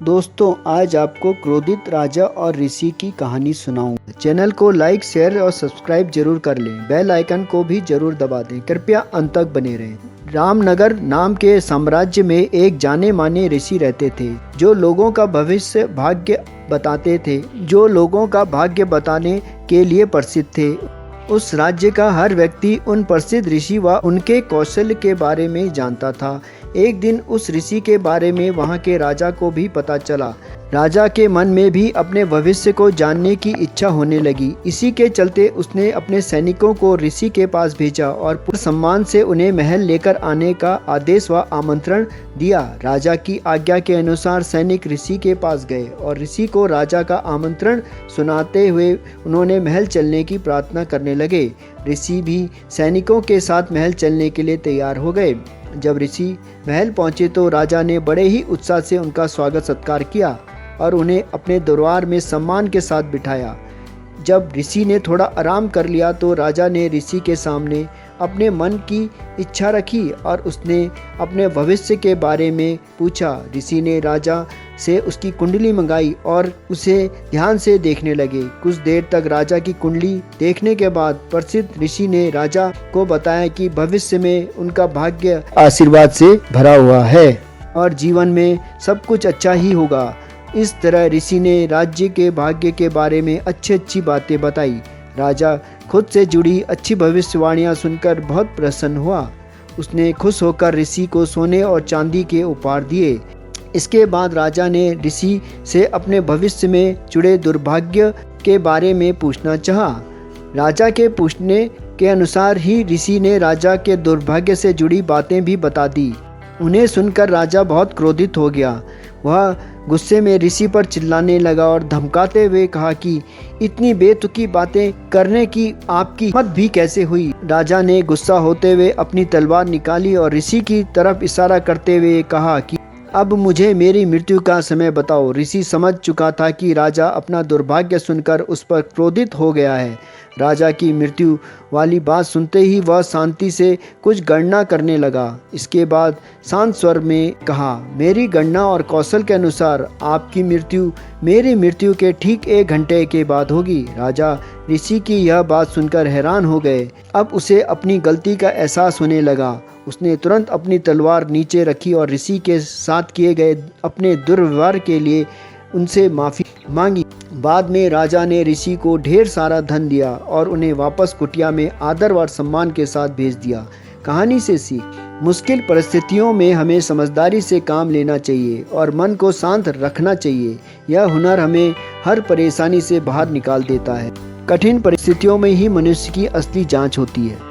दोस्तों, आज आपको क्रोधित राजा और ऋषि की कहानी सुनाऊंगा। चैनल को लाइक, शेयर और सब्सक्राइब जरूर कर लें। बेल आइकन को भी जरूर दबा दें। कृपया अंत तक बने रहें। रामनगर नाम के साम्राज्य में एक जाने माने ऋषि रहते थे, जो लोगों का भविष्य भाग्य बताने के लिए प्रसिद्ध थे। उस राज्य का हर व्यक्ति उन प्रसिद्ध ऋषि व उनके कौशल के बारे में जानता था। एक दिन उस ऋषि के बारे में वहाँ के राजा को भी पता चला। राजा के मन में भी अपने भविष्य को जानने की इच्छा होने लगी। इसी के चलते उसने अपने सैनिकों को ऋषि के पास भेजा और पूरे सम्मान से उन्हें महल लेकर आने का आदेश व आमंत्रण दिया। राजा की आज्ञा के अनुसार सैनिक ऋषि के पास गए और ऋषि को राजा का आमंत्रण सुनाते हुए उन्होंने महल चलने की प्रार्थना करने लगे। ऋषि भी सैनिकों के साथ महल चलने के लिए तैयार हो गए। जब ऋषि महल पहुंचे तो राजा ने बड़े ही उत्साह से उनका स्वागत सत्कार किया और उन्हें अपने दरबार में सम्मान के साथ बिठाया। जब ऋषि ने थोड़ा आराम कर लिया तो राजा ने ऋषि के सामने अपने मन की इच्छा रखी और उसने अपने भविष्य के बारे में पूछा। ऋषि ने राजा से उसकी कुंडली मंगाई और उसे ध्यान से देखने लगे। कुछ देर तक राजा की कुंडली देखने के बाद प्रसिद्ध ऋषि ने राजा को बताया कि भविष्य में उनका भाग्य आशीर्वाद से भरा हुआ है और जीवन में सब कुछ अच्छा ही होगा। इस तरह ऋषि ने राज्य के भाग्य के बारे में अच्छी बातें बताई। राजा खुद से जुड़ी अच्छी भविष्यवाणियां सुनकर बहुत प्रसन्न हुआ। उसने खुश होकर ऋषि को सोने और चांदी के उपहार दिए। इसके बाद राजा ने ऋषि से अपने भविष्य में जुड़े दुर्भाग्य के बारे में पूछना चाहा। राजा के पूछने के अनुसार ही ऋषि ने राजा के दुर्भाग्य से जुड़ी बातें भी बता दी। उन्हें सुनकर राजा बहुत क्रोधित हो गया। वह गुस्से में ऋषि पर चिल्लाने लगा और धमकाते हुए कहा कि इतनी बेतुकी बातें करने की आपकी हिम्मत भी कैसे हुई। राजा ने गुस्सा होते हुए अपनी तलवार निकाली और ऋषि की तरफ इशारा करते हुए कहा कि अब मुझे मेरी मृत्यु का समय बताओ। ऋषि समझ चुका था कि राजा अपना दुर्भाग्य सुनकर उस पर क्रोधित हो गया है। राजा की मृत्यु वाली बात सुनते ही वह शांति से कुछ गणना करने लगा। इसके बाद शांत स्वर में कहा, मेरी गणना और कौशल के अनुसार आपकी मृत्यु मेरी मृत्यु के ठीक 1 घंटे के बाद होगी। राजा ऋषि की यह बात सुनकर हैरान हो गए। अब उसे अपनी गलती का एहसास होने लगा। उसने तुरंत अपनी तलवार नीचे रखी और ऋषि के साथ किए गए अपने दुर्व्यवहार के लिए उनसे माफ़ी मांगी। बाद में राजा ने ऋषि को ढेर सारा धन दिया और उन्हें वापस कुटिया में आदर और सम्मान के साथ भेज दिया। कहानी से सीख, मुश्किल परिस्थितियों में हमें समझदारी से काम लेना चाहिए और मन को शांत रखना चाहिए। यह हुनर हमें हर परेशानी से बाहर निकाल देता है। कठिन परिस्थितियों में ही मनुष्य की असली जांच होती है।